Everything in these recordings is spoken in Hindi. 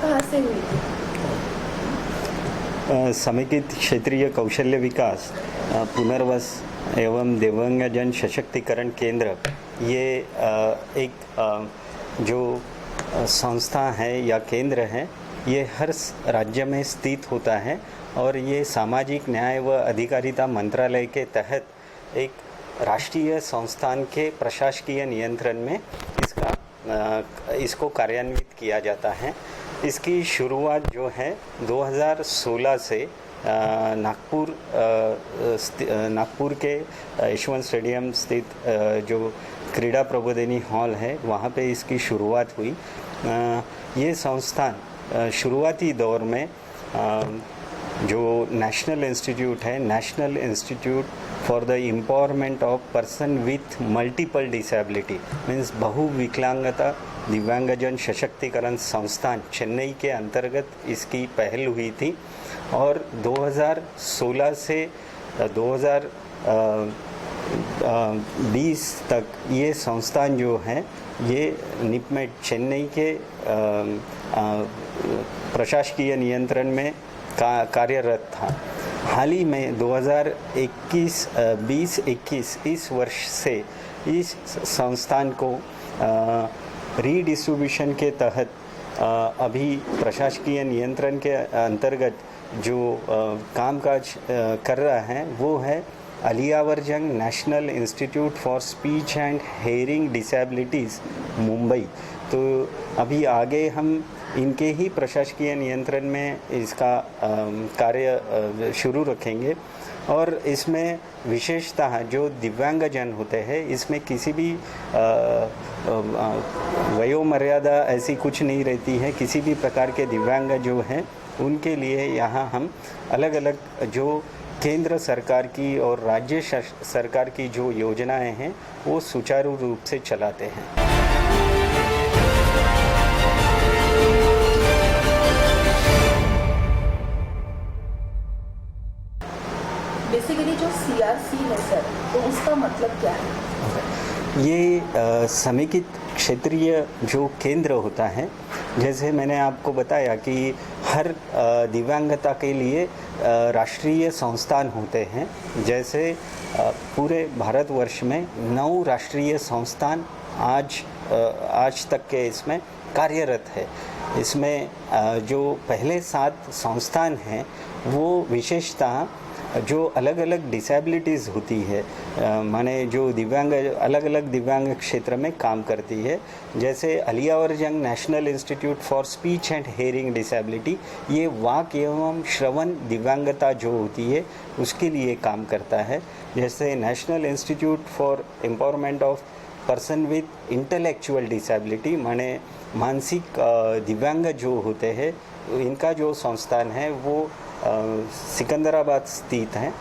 कहाँ से हुई थी? समेकित क्षेत्रीय कौशल्य विकास पुनर्वास एवं दिव्यांगजन सशक्तिकरण केंद्र ये एक जो संस्था है या केंद्र है, ये हर राज्य में स्थित होता है और ये सामाजिक न्याय व अधिकारिता मंत्रालय के तहत एक राष्ट्रीय संस्थान के प्रशासकीय नियंत्रण में इसको कार्यान्वित किया जाता है। इसकी शुरुआत जो है 2016 से नागपुर के यशवंत स्टेडियम स्थित जो क्रीड़ा प्रबोधिनी हॉल है, वहाँ पे इसकी शुरुआत हुई। ये संस्थान शुरुआती दौर में जो नेशनल इंस्टीट्यूट है, national institute for the empowerment of person with multiple disability means बहुविकलांगता दिव्यांगजन सशक्तिकरण संस्थान चेन्नई के अंतर्गत इसकी पहल हुई थी और 2016 से 2020 तक ये संस्थान जो है ये निपमेट चेन्नई के प्रशासकीय नियंत्रण में कार्यरत था। हाल ही में 2021 इस वर्ष से इस संस्थान को रीडिस्ट्रीब्यूशन के तहत अभी प्रशासकीय नियंत्रण के अंतर्गत जो कामकाज कर रहा है वो है Ali Yavar Jung national institute for speech and hearing disabilities Mumbai. तो अभी आगे हम इनके ही प्रशासकीय नियंत्रण में इसका कार्य शुरू रखेंगे और इसमें विशेषतः जो दिव्यांगजन होते हैं इसमें किसी भी वयोमर्यादा ऐसी कुछ नहीं रहती है। किसी भी प्रकार के दिव्यांग जो हैं उनके लिए यहाँ हम अलग अलग जो केंद्र सरकार की और राज्य सरकार की जो योजनाएं हैं वो सुचारू रूप से चलाते हैं। बेसिकली जो CRC है सर, तो उसका मतलब क्या है? ये समेकित क्षेत्रीय जो केंद्र होता है, जैसे मैंने आपको बताया कि हर दिव्यांगता के लिए राष्ट्रीय संस्थान होते हैं। जैसे पूरे भारतवर्ष में 9 राष्ट्रीय संस्थान आज तक के इसमें कार्यरत है। इसमें जो पहले 7 संस्थान हैं वो विशेषतः जो अलग अलग डिसेबिलिटीज़ होती है, माने जो दिव्यांग अलग अलग दिव्यांग क्षेत्र में काम करती है। जैसे Ali Yavar Jung national institute for speech and hearing disability, ये वाक एवं श्रवण दिव्यांगता जो होती है उसके लिए काम करता है। जैसे national institute for empowerment of person with intellectual disability, माने मानसिक दिव्यांग जो होते हैं, इनका जो संस्थान है वो सिकंदराबाद स्थित है।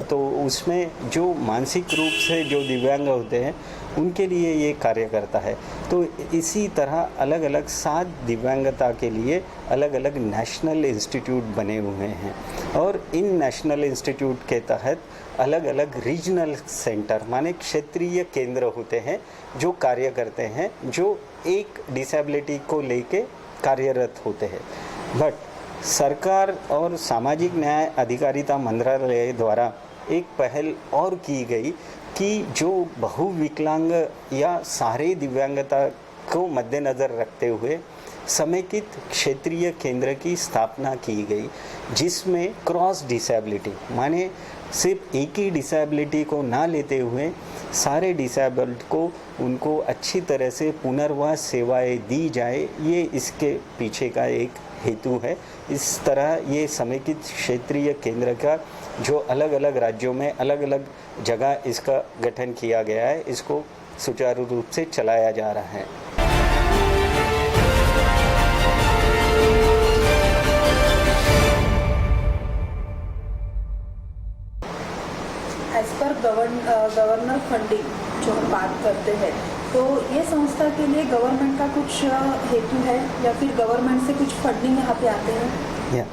तो उसमें जो मानसिक रूप से जो दिव्यांग होते हैं उनके लिए ये कार्य करता है। तो इसी तरह अलग अलग 7 दिव्यांगता के लिए अलग अलग नेशनल इंस्टीट्यूट बने हुए हैं और इन नेशनल इंस्टीट्यूट के तहत अलग अलग रीजनल सेंटर माने क्षेत्रीय केंद्र होते हैं जो कार्य करते हैं, जो एक डिसेबिलिटी को लेके कार्यरत होते हैं। बट सरकार और सामाजिक न्याय अधिकारिता मंत्रालय द्वारा एक पहल और की गई कि जो बहुविकलांग या सारे दिव्यांगता को मद्देनज़र रखते हुए समेकित क्षेत्रीय केंद्र की स्थापना की गई, जिसमें क्रॉस डिसेबिलिटी माने सिर्फ एक ही डिसेबिलिटी को ना लेते हुए सारे डिसेबल्ड को उनको अच्छी तरह से पुनर्वास सेवाएं दी जाए, ये इसके पीछे का एक हेतु है। इस तरह ये समेकित क्षेत्रीय केंद्र का जो अलग अलग राज्यों में अलग अलग जगह इसका गठन किया गया है, इसको सुचारू रूप से चलाया जा रहा है। एज पर गवर्नर फंडिंग जो हम बात करते हैं, तो ये संस्था के लिए गवर्नमेंट का कुछ हेतु है या फिर गवर्नमेंट से कुछ फंडिंग यहाँ पे आते हैं?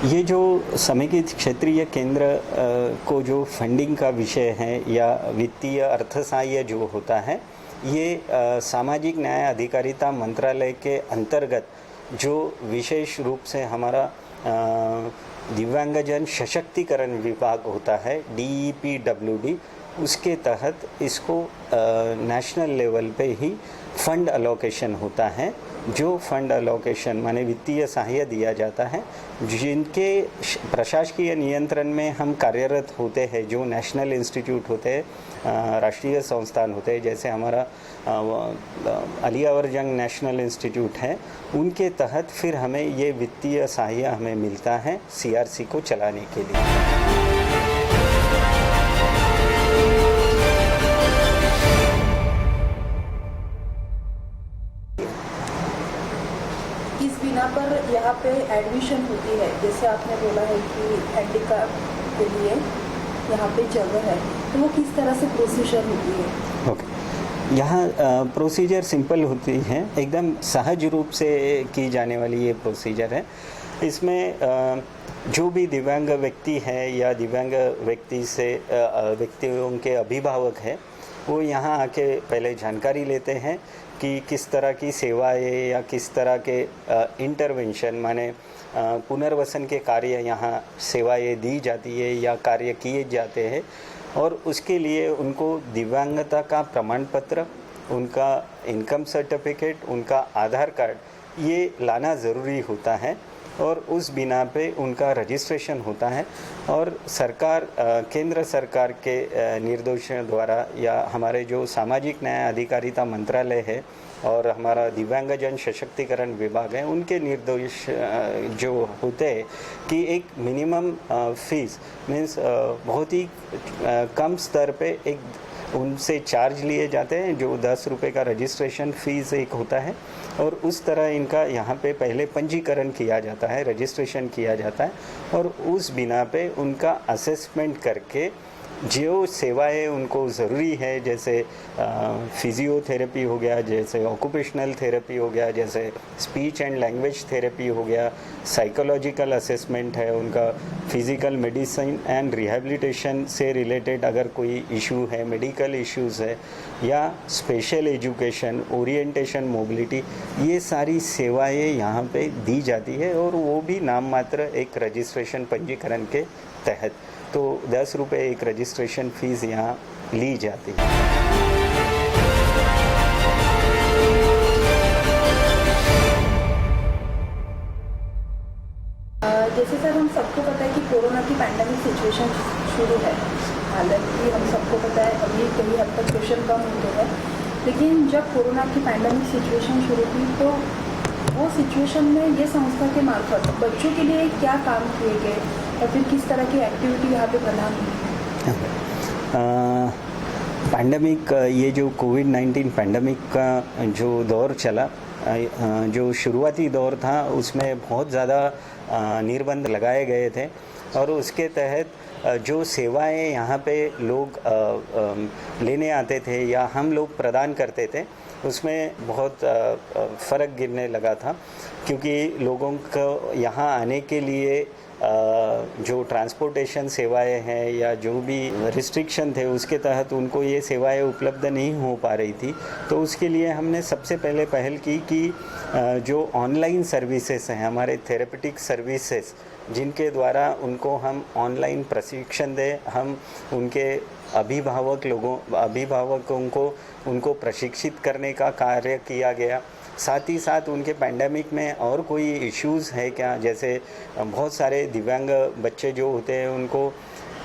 ये जो समेकित क्षेत्रीय केंद्र को जो फंडिंग का विषय है या वित्तीय अर्थसहाय्य जो होता है, ये सामाजिक न्याय अधिकारिता मंत्रालय के अंतर्गत जो विशेष रूप से हमारा दिव्यांगजन सशक्तिकरण विभाग होता है DEPWD, उसके तहत इसको नेशनल लेवल पे ही फंड अलोकेशन होता है। जो फंड अलोकेशन माने वित्तीय सहायता दिया जाता है, जिनके प्रशासकीय नियंत्रण में हम कार्यरत होते हैं, जो नेशनल इंस्टीट्यूट होते हैं, राष्ट्रीय संस्थान होते हैं, जैसे हमारा अलियावर जंग नेशनल इंस्टीट्यूट है, उनके तहत फिर हमें ये वित्तीय सहायता हमें मिलता है CRC को चलाने के लिए। किस बिना पर यहाँ पे एडमिशन होती है? जैसे आपने बोला है कि हैंडीकैप के लिए यहाँ पे जगह है, तो वो किस तरह से प्रोसीजर होती है? ओके, यहाँ प्रोसीजर सिंपल होती है, एकदम सहज रूप से की जाने वाली ये प्रोसीजर है। इसमें जो भी दिव्यांग व्यक्ति है या दिव्यांग व्यक्तियों के अभिभावक है, वो यहाँ आके पहले जानकारी लेते हैं कि किस तरह की सेवाएं या किस तरह के इंटरवेंशन माने पुनर्वसन के कार्य यहाँ सेवाएं दी जाती है या कार्य किए जाते हैं, और उसके लिए उनको दिव्यांगता का प्रमाण पत्र, उनका इनकम सर्टिफिकेट, उनका आधार कार्ड ये लाना ज़रूरी होता है, और उस बिना पे उनका रजिस्ट्रेशन होता है। और सरकार, केंद्र सरकार के निर्देशों द्वारा या हमारे जो सामाजिक न्याय अधिकारिता मंत्रालय है और हमारा दिव्यांगजन सशक्तिकरण विभाग है, उनके निर्देश जो होते हैं कि एक मिनिमम फीस मीन्स बहुत ही कम स्तर पे एक उनसे चार्ज लिए जाते हैं, जो 10 रुपये का रजिस्ट्रेशन फ़ीस एक होता है, और उस तरह इनका यहाँ पे पहले पंजीकरण किया जाता है, रजिस्ट्रेशन किया जाता है, और उस बिना पे उनका असेसमेंट करके जो सेवाएं उनको ज़रूरी है, जैसे फिजियोथेरेपी हो गया, जैसे ऑक्यूपेशनल थेरेपी हो गया, जैसे स्पीच एंड लैंग्वेज थेरेपी हो गया, साइकोलॉजिकल असेसमेंट है, उनका फिज़िकल मेडिसिन एंड रिहैबिलिटेशन से रिलेटेड अगर कोई इशू है, मेडिकल इश्यूज़ है, या स्पेशल एजुकेशन, ओरिएंटेशन, मोबिलिटी, ये सारी सेवाएं यहाँ पे दी जाती है, और वो भी नाम मात्र एक रजिस्ट्रेशन पंजीकरण के तहत। तो 10 रुपये एक रजिस्ट्रेशन फ़ीस यहाँ ली जाती है। जैसे सर हम सबको पता है कि कोरोना की पैंडेमिक सिचुएशन शुरू है, हालांकि हम सबको पता है अभी कहीं हद तक क्वेश्चन कम होते हैं, लेकिन जब कोरोना की पैंडेमिक सिचुएशन शुरू हुई तो वो सिचुएशन में ये संस्था के मार्फत बच्चों के लिए क्या काम किए गए और फिर किस तरह की एक्टिविटी यहाँ पे प्रदान हुई? पैंडेमिक, ये जो कोविड-19 पैंडेमिक का जो दौर चला, जो शुरुआती दौर था, उसमें बहुत ज़्यादा निर्बंध लगाए गए थे, और उसके तहत जो सेवाएं यहाँ पे लोग लेने आते थे या हम लोग प्रदान करते थे, उसमें बहुत फ़र्क गिरने लगा था, क्योंकि लोगों को यहाँ आने के लिए जो ट्रांसपोर्टेशन सेवाएं हैं या जो भी रिस्ट्रिक्शन थे, उसके तहत उनको ये सेवाएं उपलब्ध नहीं हो पा रही थी। तो उसके लिए हमने सबसे पहले पहल की कि जो ऑनलाइन सर्विसेज हैं, हमारे थेरेपेटिक सर्विसेज, जिनके द्वारा उनको हम ऑनलाइन प्रशिक्षण दें, हम उनके अभिभावकों को उनको प्रशिक्षित करने का कार्य किया गया। साथ ही साथ उनके पैंडेमिक में और कोई इश्यूज़ है क्या, जैसे बहुत सारे दिव्यांग बच्चे जो होते हैं उनको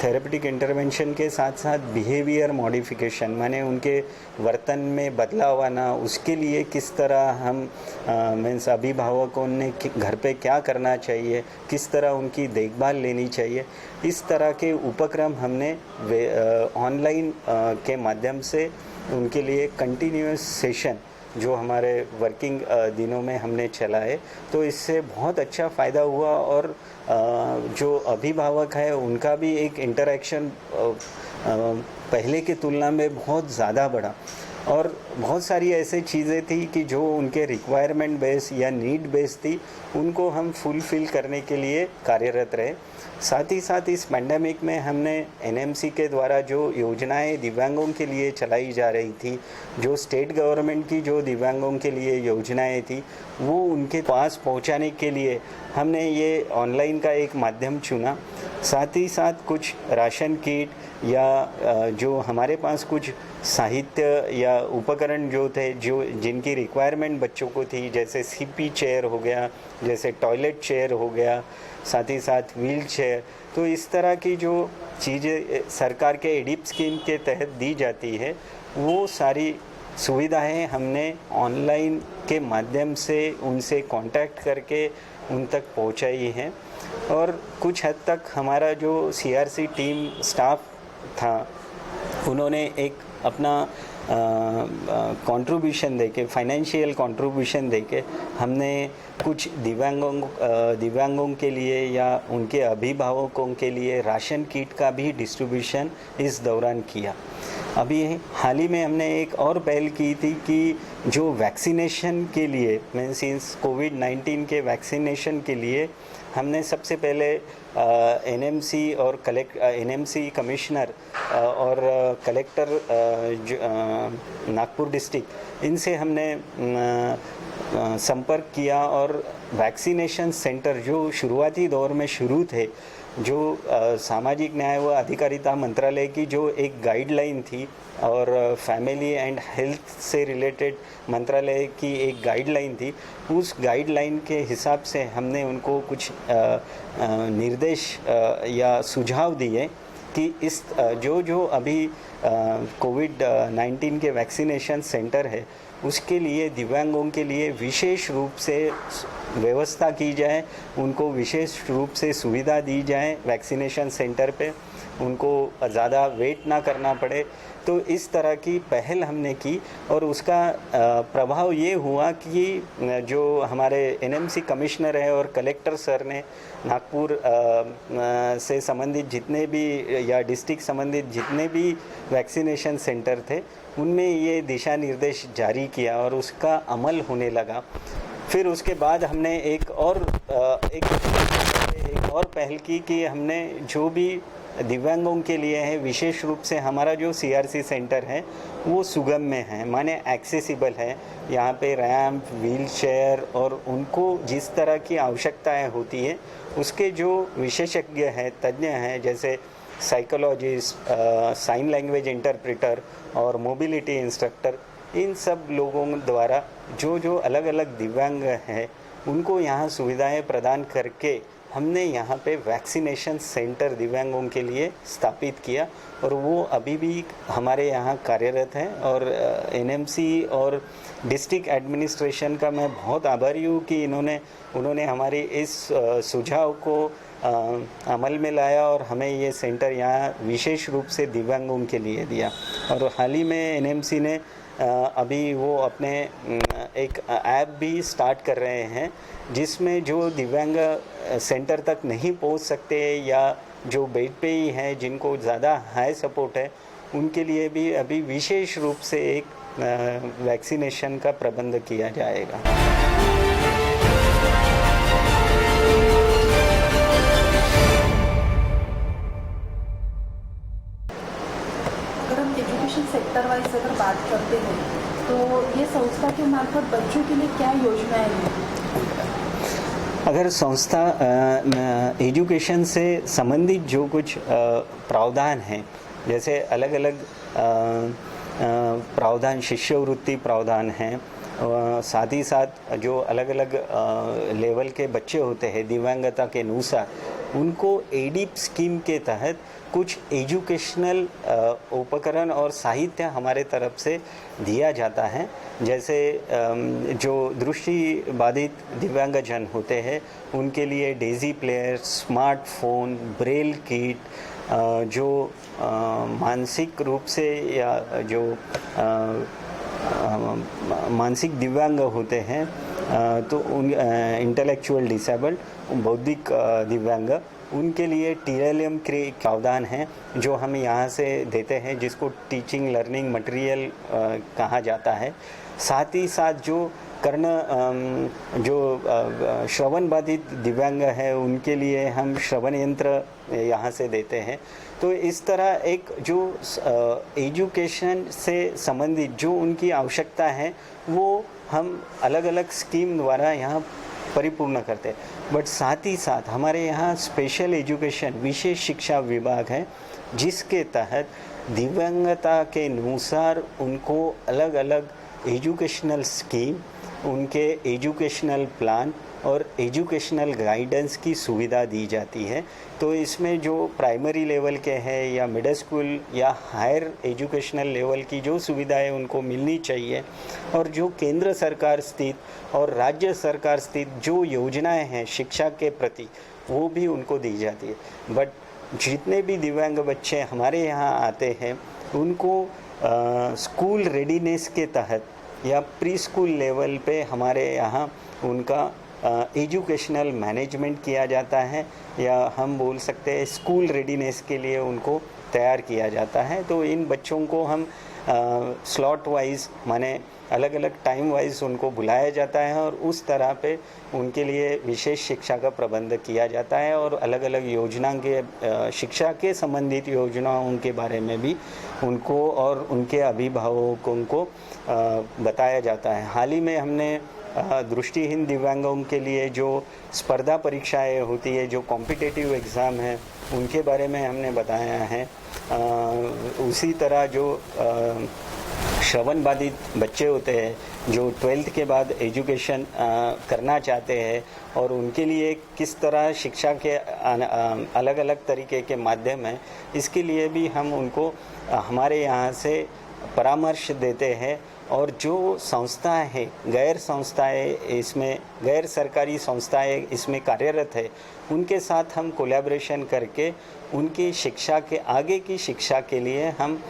थेरेपेटिक इंटरवेंशन के साथ साथ बिहेवियर मॉडिफिकेशन माने उनके वर्तन में बदलाव आना, उसके लिए किस तरह हम मीन्स अभिभावकों ने घर पे क्या करना चाहिए, किस तरह उनकी देखभाल लेनी चाहिए, इस तरह के उपक्रम हमने ऑनलाइन के माध्यम से उनके लिए कंटिन्यूअस सेशन जो हमारे वर्किंग दिनों में हमने चलाए, तो इससे बहुत अच्छा फ़ायदा हुआ, और जो अभिभावक है उनका भी एक इंटरेक्शन पहले की तुलना में बहुत ज़्यादा बढ़ा। और बहुत सारी ऐसी चीज़ें थी कि जो उनके रिक्वायरमेंट बेस या नीड बेस थी, उनको हम फुलफ़िल करने के लिए कार्यरत रहे। साथ ही साथ इस पैंडेमिक में हमने एनएमसी के द्वारा जो योजनाएं दिव्यांगों के लिए चलाई जा रही थी, जो स्टेट गवर्नमेंट की जो दिव्यांगों के लिए योजनाएं थी, वो उनके पास पहुंचाने के लिए हमने ये ऑनलाइन का एक माध्यम चुना। साथ ही साथ कुछ राशन किट या जो हमारे पास कुछ साहित्य या उपकरण जो थे, जो जिनकी रिक्वायरमेंट बच्चों को थी, जैसे सीपी चेयर हो गया, जैसे टॉयलेट चेयर हो गया, साथ ही साथ व्हील चेयर, तो इस तरह की जो चीज़ें सरकार के एडिप स्कीम के तहत दी जाती है, वो सारी सुविधाएं हमने ऑनलाइन के माध्यम से उनसे कांटेक्ट करके उन तक पहुंचाई हैं। और कुछ हद तक हमारा जो सीआरसी टीम स्टाफ था, उन्होंने एक अपना कंट्रीब्यूशन देके, फाइनेंशियल कंट्रीब्यूशन देके हमने कुछ दिव्यांगों के लिए या उनके अभिभावकों के लिए राशन किट का भी डिस्ट्रीब्यूशन इस दौरान किया। अभी हाल ही में हमने एक और पहल की थी कि जो वैक्सीनेशन के लिए, मीन्स कोविड-19 के वैक्सीनेशन के लिए हमने सबसे पहले एनएमसी और एनएमसी कमिश्नर और कलेक्टर नागपुर डिस्ट्रिक्ट, इनसे हमने संपर्क किया और वैक्सीनेशन सेंटर जो शुरुआती दौर में शुरू थे, जो सामाजिक न्याय व अधिकारिता मंत्रालय की जो एक गाइडलाइन थी और फैमिली एंड हेल्थ से रिलेटेड मंत्रालय की एक गाइडलाइन थी, उस गाइडलाइन के हिसाब से हमने उनको कुछ निर्देश या सुझाव दिए कि इस जो अभी कोविड-19 के वैक्सीनेशन सेंटर है, उसके लिए दिव्यांगों के लिए विशेष रूप से व्यवस्था की जाए, उनको विशेष रूप से सुविधा दी जाए वैक्सीनेशन सेंटर पे, उनको ज़्यादा वेट ना करना पड़े। तो इस तरह की पहल हमने की और उसका प्रभाव ये हुआ कि जो हमारे एनएमसी कमिश्नर है और कलेक्टर सर ने नागपुर से संबंधित जितने भी या डिस्ट्रिक्ट संबंधित जितने भी वैक्सीनेशन सेंटर थे, उनमें ये दिशा निर्देश जारी किया और उसका अमल होने लगा। फिर उसके बाद हमने एक और पहल की कि हमने जो भी दिव्यांगों के लिए है, विशेष रूप से हमारा जो सीआरसी सेंटर है वो सुगम्य है, माने एक्सेसिबल है। यहाँ पे रैंप, व्हील चेयर और उनको जिस तरह की आवश्यकताएं होती है, उसके जो विशेषज्ञ हैं, तज्ञ हैं, जैसे साइकोलॉजिस्ट, साइन लैंग्वेज इंटरप्रेटर और मोबिलिटी इंस्ट्रक्टर, इन सब लोगों द्वारा जो अलग अलग दिव्यांग हैं, उनको यहाँ सुविधाएं प्रदान करके हमने यहाँ पे वैक्सीनेशन सेंटर दिव्यांगों के लिए स्थापित किया और वो अभी भी हमारे यहाँ कार्यरत हैं। और एनएमसी और डिस्ट्रिक्ट एडमिनिस्ट्रेशन का मैं बहुत आभारी हूँ कि उन्होंने हमारी इस सुझाव को अमल में लाया और हमें ये सेंटर यहाँ विशेष रूप से दिव्यांगों के लिए दिया। और हाल ही में एनएमसी ने अभी वो अपने एक ऐप भी स्टार्ट कर रहे हैं, जिसमें जो दिव्यांग सेंटर तक नहीं पहुंच सकते या जो बेड पे ही हैं, जिनको ज़्यादा हाई सपोर्ट है, उनके लिए भी अभी विशेष रूप से एक वैक्सीनेशन का प्रबंध किया जाएगा। अगर हम एजुकेशन सेक्टर वाइज अगर बात करते हैं, तो ये संस्था के मार्फत बच्चों के लिए क्या योजनाएं हैं? अगर संस्था एजुकेशन से संबंधित जो कुछ प्रावधान हैं, जैसे अलग अलग प्रावधान, शिष्यवृत्ति प्रावधान हैं, साथ ही साथ जो अलग अलग लेवल के बच्चे होते हैं दिव्यांगता के अनुसार, उनको एडिप स्कीम के तहत कुछ एजुकेशनल उपकरण और साहित्य हमारे तरफ से दिया जाता है। जैसे जो दृष्टि बाधित दिव्यांगजन होते हैं, उनके लिए Daisy player, smartphone, Braille kit, जो मानसिक रूप से या जो मानसिक दिव्यांग होते हैं, तो उन इंटेलेक्चुअल डिसेबल्ड बौद्धिक दिव्यांग उनके लिए टीएलएम के प्रावधान है जो हम यहाँ से देते हैं, जिसको टीचिंग लर्निंग मटेरियल कहा जाता है। साथ ही साथ जो श्रवण बाधित दिव्यांग है उनके लिए हम श्रवण यंत्र यहाँ से देते हैं। तो इस तरह एक जो एजुकेशन से संबंधित जो उनकी आवश्यकता है वो हम अलग अलग स्कीम द्वारा यहाँ परिपूर्ण करते हैं। बट साथ ही साथ हमारे यहाँ स्पेशल एजुकेशन विशेष शिक्षा विभाग है, जिसके तहत दिव्यांगता के अनुसार उनको अलग अलग एजुकेशनल स्कीम, उनके एजुकेशनल प्लान और एजुकेशनल गाइडेंस की सुविधा दी जाती है। तो इसमें जो प्राइमरी लेवल के हैं या मिडिल स्कूल या हायर एजुकेशनल लेवल की जो सुविधाएं उनको मिलनी चाहिए, और जो केंद्र सरकार स्थित और राज्य सरकार स्थित जो योजनाएं हैं शिक्षा के प्रति वो भी उनको दी जाती है। बट जितने भी दिव्यांग बच्चे हमारे यहाँ आते हैं उनको स्कूल रेडीनेस के तहत या प्री स्कूल लेवल पे हमारे यहाँ उनका एजुकेशनल मैनेजमेंट किया जाता है, या हम बोल सकते हैं स्कूल रेडीनेस के लिए उनको तैयार किया जाता है। तो इन बच्चों को हम स्लॉट वाइज माने अलग अलग टाइम वाइज उनको बुलाया जाता है और उस तरह पे उनके लिए विशेष शिक्षा का प्रबंध किया जाता है, और अलग अलग योजना के शिक्षा के संबंधित योजनाओं के बारे में भी उनको और उनके अभिभावकों को बताया जाता है। हाल ही में हमने दृष्टिहीन दिव्यांगों के लिए जो स्पर्धा परीक्षाएं होती है, जो कॉम्पिटिटिव एग्ज़ाम है, उनके बारे में हमने बताया है। उसी तरह जो श्रवण बाधित बच्चे होते हैं जो 12th के बाद एजुकेशन करना चाहते हैं और उनके लिए किस तरह शिक्षा के अलग अलग तरीके के माध्यम हैं, इसके लिए भी हम उनको हमारे यहाँ से परामर्श देते हैं। और जो संस्थाएं हैं, गैर संस्थाएं इसमें, गैर सरकारी संस्थाएं इसमें कार्यरत है, उनके साथ हम कोलैबोरेशन करके उनकी शिक्षा के आगे की शिक्षा के लिए हम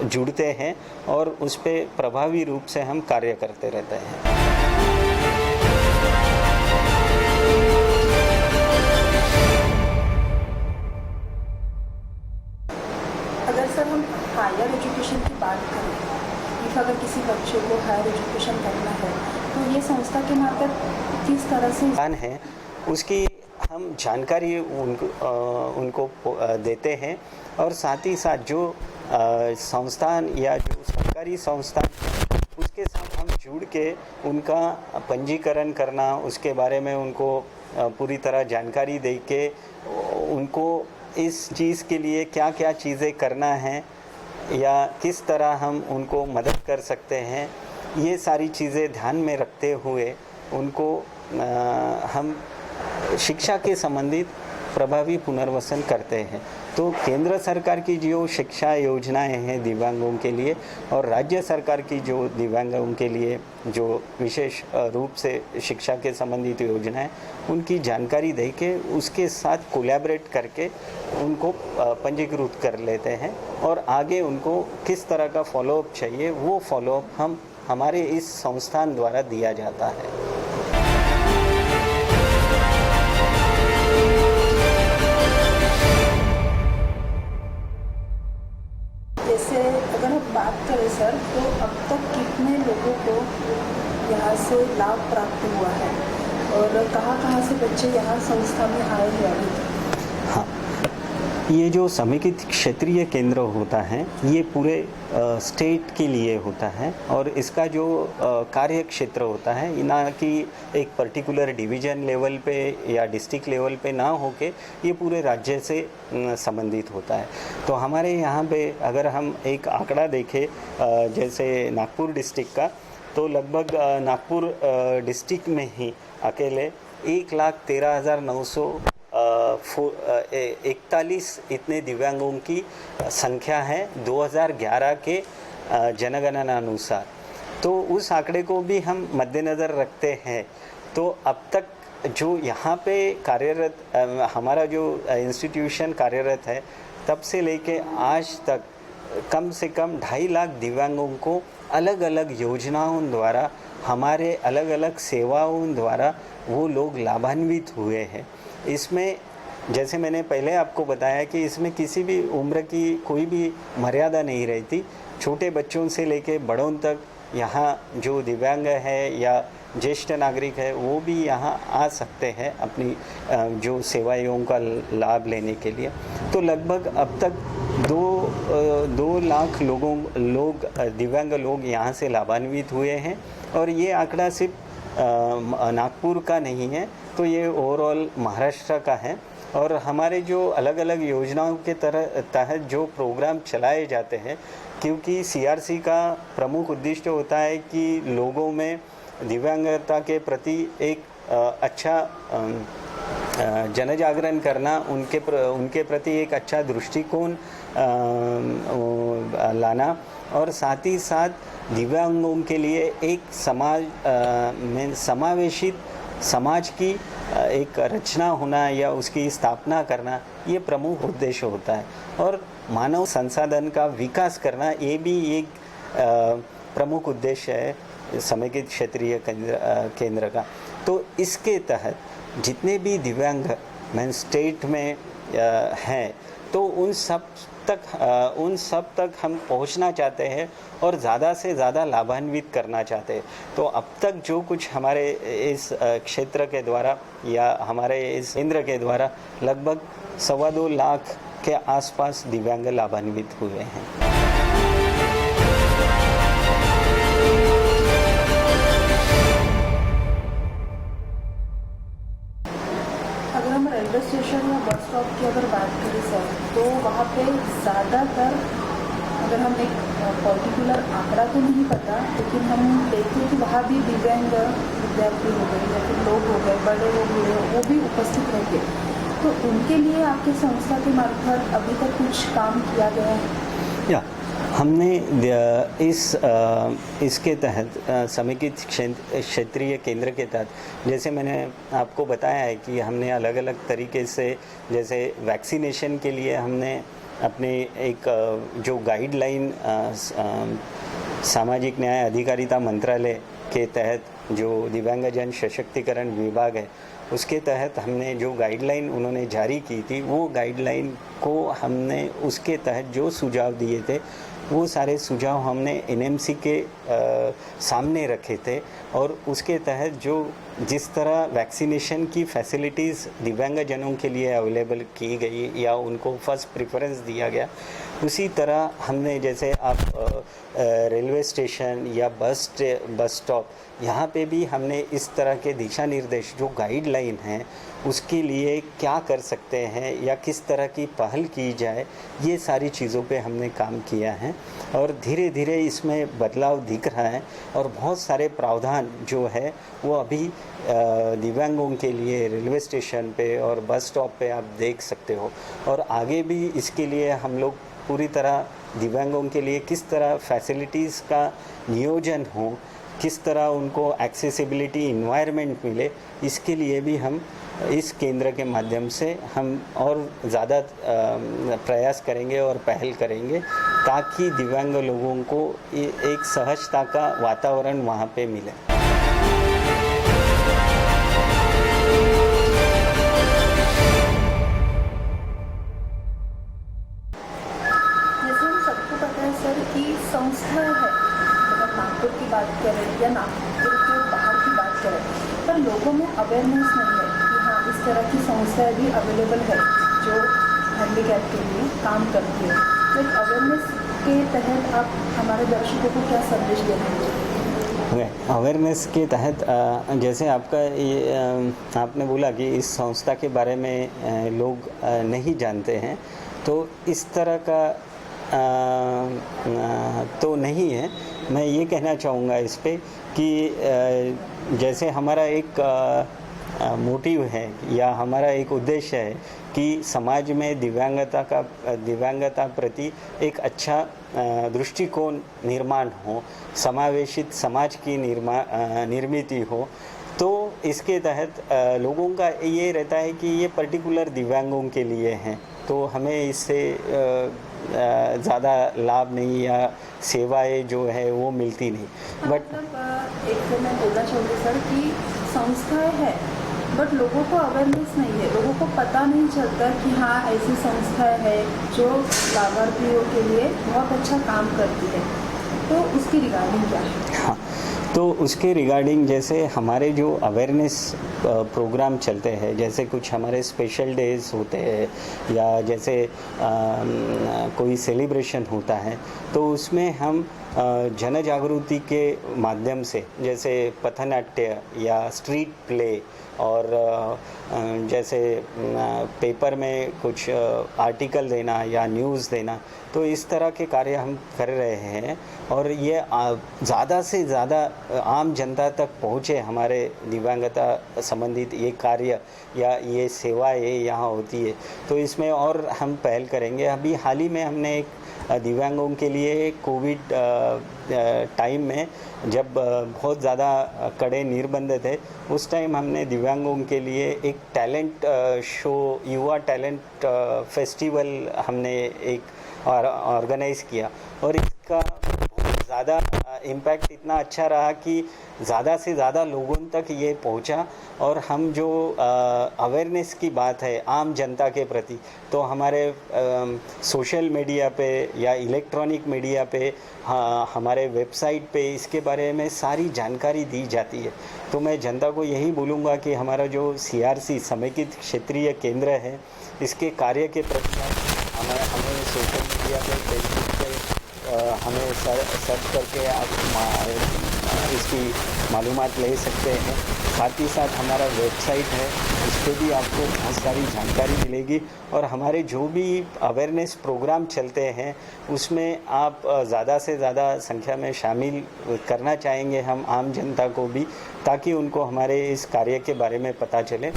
जुड़ते हैं और उस पर प्रभावी रूप से हम कार्य करते रहते हैं। अगर सर हम हायर एजुकेशन की बात करें, इफ अगर किसी बच्चे को हायर एजुकेशन करना है तो ये संस्था के मार्फत किस तरह से है उसकी हम जानकारी उनको देते हैं, और साथ ही साथ जो संस्थान या जो सरकारी संस्थान उसके साथ हम जुड़ के उनका पंजीकरण करना, उसके बारे में उनको पूरी तरह जानकारी दे के उनको इस चीज़ के लिए क्या क्या चीज़ें करना है या किस तरह हम उनको मदद कर सकते हैं, ये सारी चीज़ें ध्यान में रखते हुए उनको हम शिक्षा के संबंधित प्रभावी पुनर्वसन करते हैं। तो केंद्र सरकार की जो शिक्षा योजनाएं हैं दिव्यांगों के लिए और राज्य सरकार की जो दिव्यांगों के लिए जो विशेष रूप से शिक्षा के संबंधित योजनाएं, उनकी जानकारी दे के उसके साथ कोलैबोरेट करके उनको पंजीकृत कर लेते हैं, और आगे उनको किस तरह का फॉलोअप चाहिए वो फॉलोअप हम हमारे इस संस्थान द्वारा दिया जाता है। जैसे अगर हम बात करें सर, तो अब तक कितने लोगों को यहाँ से लाभ प्राप्त हुआ है और कहाँ से बच्चे यहाँ संस्था में आए हैं अभी तक? हाँ, ये जो समेकित क्षेत्रीय केंद्र होता है ये पूरे स्टेट के लिए होता है, और इसका जो कार्य क्षेत्र होता है ना कि एक पर्टिकुलर डिवीज़न लेवल पे या डिस्ट्रिक्ट लेवल पे ना होके ये पूरे राज्य से संबंधित होता है। तो हमारे यहाँ पे अगर हम एक आंकड़ा देखें जैसे नागपुर डिस्ट्रिक्ट का, तो लगभग नागपुर डिस्ट्रिक्ट में ही अकेले 1,13,941 इतने दिव्यांगों की संख्या है 2011 के जनगणना अनुसार। तो उस आंकड़े को भी हम मद्देनज़र रखते हैं। तो अब तक जो यहाँ पे कार्यरत हमारा जो इंस्टीट्यूशन कार्यरत है, तब से लेके आज तक कम से कम 2.5 लाख दिव्यांगों को अलग अलग योजनाओं द्वारा, हमारे अलग अलग सेवाओं द्वारा वो लोग लाभान्वित हुए हैं। इसमें जैसे मैंने पहले आपको बताया कि इसमें किसी भी उम्र की कोई भी मर्यादा नहीं रहती। छोटे बच्चों से लेके बड़ों तक यहाँ जो दिव्यांग है या ज्येष्ठ नागरिक है वो भी यहाँ आ सकते हैं अपनी जो सेवाओं का लाभ लेने के लिए। तो लगभग अब तक 2 लाख लोग दिव्यांग लोग यहाँ से लाभान्वित हुए हैं। और ये आंकड़ा सिर्फ नागपुर का नहीं है, तो ये ओवरऑल महाराष्ट्र का है। और हमारे जो अलग अलग योजनाओं के तहत जो प्रोग्राम चलाए जाते हैं, क्योंकि सीआरसी का प्रमुख उद्देश्य होता है कि लोगों में दिव्यांगता के प्रति एक अच्छा जनजागरण करना, उनके प्रति एक अच्छा दृष्टिकोण लाना, और साथ ही साथ दिव्यांगों के लिए एक समाज में समावेशित समाज की एक रचना होना या उसकी स्थापना करना, ये प्रमुख उद्देश्य होता है। और मानव संसाधन का विकास करना, ये भी एक प्रमुख उद्देश्य है समेकित क्षेत्रीय केंद्र का। तो इसके तहत जितने भी दिव्यांग स्टेट में हैं, तो उन सब तक हम पहुंचना चाहते हैं और ज़्यादा से ज़्यादा लाभान्वित करना चाहते हैं। तो अब तक जो कुछ हमारे इस क्षेत्र के द्वारा या हमारे इस केंद्र के द्वारा लगभग 2.25 लाख के आसपास दिव्यांग लाभान्वित हुए हैं। अगर हम रेलवे स्टेशन या बस स्टॉप की अगर बात करें सर, तो वहाँ पे ज़्यादातर, अगर हम एक पर्टिकुलर आंकड़ा तो नहीं पता, लेकिन हम देखते कि वहाँ भी दिव्यांग विद्यार्थी हो गए या फिर लोग हो गए, बड़े हो बूढ़े हो, वो भी उपस्थित रहते। तो उनके लिए आपके संस्था के मार्फत अभी तक कुछ काम किया गया है? या हमने इसके तहत समेकित क्षेत्रीय केंद्र के तहत, जैसे मैंने आपको बताया है कि हमने अलग अलग तरीके से, जैसे वैक्सीनेशन के लिए हमने अपने एक जो गाइडलाइन सामाजिक न्याय अधिकारिता मंत्रालय के तहत जो दिव्यांगजन सशक्तिकरण विभाग है, उसके तहत हमने जो गाइडलाइन उन्होंने जारी की थी, वो गाइडलाइन को हमने उसके तहत जो सुझाव दिए थे, वो सारे सुझाव हमने एनएमसी के सामने रखे थे। और उसके तहत जो जिस तरह वैक्सीनेशन की फैसिलिटीज़ दिव्यांगजनों के लिए अवेलेबल की गई या उनको फर्स्ट प्रेफरेंस दिया गया, उसी तरह हमने, जैसे आप रेलवे स्टेशन या बस स्टॉप, यहाँ पे भी हमने इस तरह के दिशा निर्देश जो गाइडलाइन हैं उसके लिए क्या कर सकते हैं या किस तरह की पहल की जाए, ये सारी चीज़ों पे हमने काम किया है। और धीरे धीरे इसमें बदलाव दिख रहा है और बहुत सारे प्रावधान जो है वो अभी दिव्यांगों के लिए रेलवे स्टेशन पे और बस स्टॉप पे आप देख सकते हो। और आगे भी इसके लिए हम लोग पूरी तरह दिव्यांगों के लिए किस तरह फैसिलिटीज़ का नियोजन हो, किस तरह उनको एक्सेसिबिलिटी इन्वायरमेंट मिले, इसके लिए भी हम इस केंद्र के माध्यम से हम और ज़्यादा प्रयास करेंगे और पहल करेंगे, ताकि दिव्यांग लोगों को एक सहजता का वातावरण वहाँ पे मिले। जैसे हम सबको पता है सर कि संस्था है, मतलब नागपुर की बात करें या नागपुर के बाहर की बात करें, पर लोगों में अवेयरनेस नहीं है कि हाँ इस तरह की संस्थाएं भी अवेलेबल है जो हैंडीकैप के लिए काम करती है। तो एक अवेयरनेस के तहत आप हमारे दर्शकों को क्या संदेश देना चाहिए? अवेयरनेस के तहत जैसे आपने बोला कि इस संस्था के बारे में लोग नहीं जानते हैं, तो इस तरह का तो नहीं है। मैं ये कहना चाहूँगा इस पे कि जैसे हमारा एक मोटिव है या हमारा एक उद्देश्य है कि समाज में दिव्यांगता प्रति एक अच्छा दृष्टिकोण निर्माण हो, समावेशित समाज की निर्मिति हो। तो इसके तहत लोगों का ये रहता है कि ये पर्टिकुलर दिव्यांगों के लिए हैं, तो हमें इससे ज़्यादा लाभ नहीं या सेवाएं जो है वो मिलती नहीं। बट मतलब एक तो मैं बोलना चाहूँगी सर कि संस्थाएं हैं बट लोगों को अवेयरनेस नहीं है, लोगों को पता नहीं चलता कि हाँ ऐसी संस्थाएं हैं जो लाभार्थियों के लिए बहुत अच्छा काम करती है, तो उसकी रिगार्डिंग क्या है? हाँ, तो उसके रिगार्डिंग जैसे हमारे जो अवेयरनेस प्रोग्राम चलते हैं, जैसे कुछ हमारे स्पेशल डेज होते हैं या जैसे कोई सेलिब्रेशन होता है, तो उसमें हम जन जागृति के माध्यम से जैसे पथनाट्य या स्ट्रीट प्ले और जैसे पेपर में कुछ आर्टिकल देना या न्यूज़ देना, तो इस तरह के कार्य हम कर रहे हैं और ये ज़्यादा से ज़्यादा आम जनता तक पहुँचे हमारे दिव्यांगता संबंधित ये कार्य या ये सेवाएं यहाँ होती है, तो इसमें और हम पहल करेंगे। अभी हाल ही में हमने एक दिव्यांगों के लिए कोविड टाइम में जब बहुत ज़्यादा कड़े निर्बंध थे, उस टाइम हमने दिव्यांगों के लिए एक टैलेंट शो, युवा टैलेंट फेस्टिवल हमने एक ऑर्गेनाइज़ किया और इसका बहुत ज़्यादा इम्पैक्ट इतना अच्छा रहा कि ज़्यादा से ज़्यादा लोगों तक ये पहुंचा। और हम जो अवेयरनेस की बात है आम जनता के प्रति, तो हमारे सोशल मीडिया पे या इलेक्ट्रॉनिक मीडिया पे, हाँ, हमारे वेबसाइट पे इसके बारे में सारी जानकारी दी जाती है। तो मैं जनता को यही बोलूँगा कि हमारा जो CRC समेकित क्षेत्रीय केंद्र है, इसके कार्य के प्रति हमें सोशल मीडिया पे, फेसबुक पे हमें सर्च करके आप इसकी मालूमात ले सकते हैं। साथ ही साथ हमारा वेबसाइट है, उस पर भी आपको बहुत सारी जानकारी मिलेगी और हमारे जो भी अवेयरनेस प्रोग्राम चलते हैं उसमें आप ज़्यादा से ज़्यादा संख्या में शामिल करना चाहेंगे हम आम जनता को भी, ताकि उनको हमारे इस कार्य के बारे में पता चले।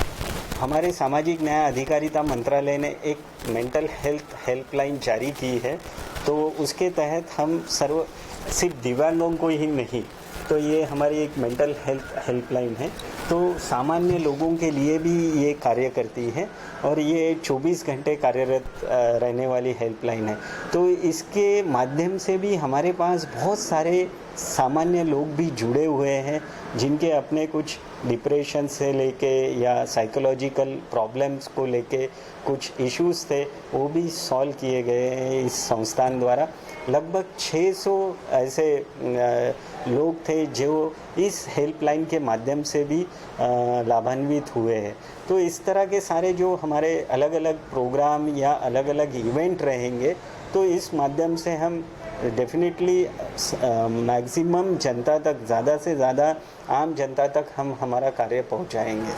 हमारे सामाजिक न्याय अधिकारिता मंत्रालय ने एक मेंटल हेल्थ हेल्पलाइन जारी की है, तो उसके तहत हम सिर्फ दिव्यांगों को ही नहीं, तो ये हमारी एक मेंटल हेल्थ हेल्पलाइन है, तो सामान्य लोगों के लिए भी ये कार्य करती है और ये 24 घंटे कार्यरत रहने वाली हेल्पलाइन है। तो इसके माध्यम से भी हमारे पास बहुत सारे सामान्य लोग भी जुड़े हुए हैं, जिनके अपने कुछ डिप्रेशन से लेके या साइकोलॉजिकल प्रॉब्लम्स को लेके कुछ इश्यूज़ थे, वो भी सॉल्व किए गए हैं इस संस्थान द्वारा। लगभग 600 ऐसे लोग थे जो इस हेल्पलाइन के माध्यम से भी लाभान्वित हुए हैं। तो इस तरह के सारे जो हमारे अलग अलग प्रोग्राम या अलग अलग इवेंट रहेंगे, तो इस माध्यम से हम डेफिनेटली मैक्सिमम जनता तक, ज़्यादा से ज़्यादा आम जनता तक हम हमारा कार्य पहुंचाएंगे।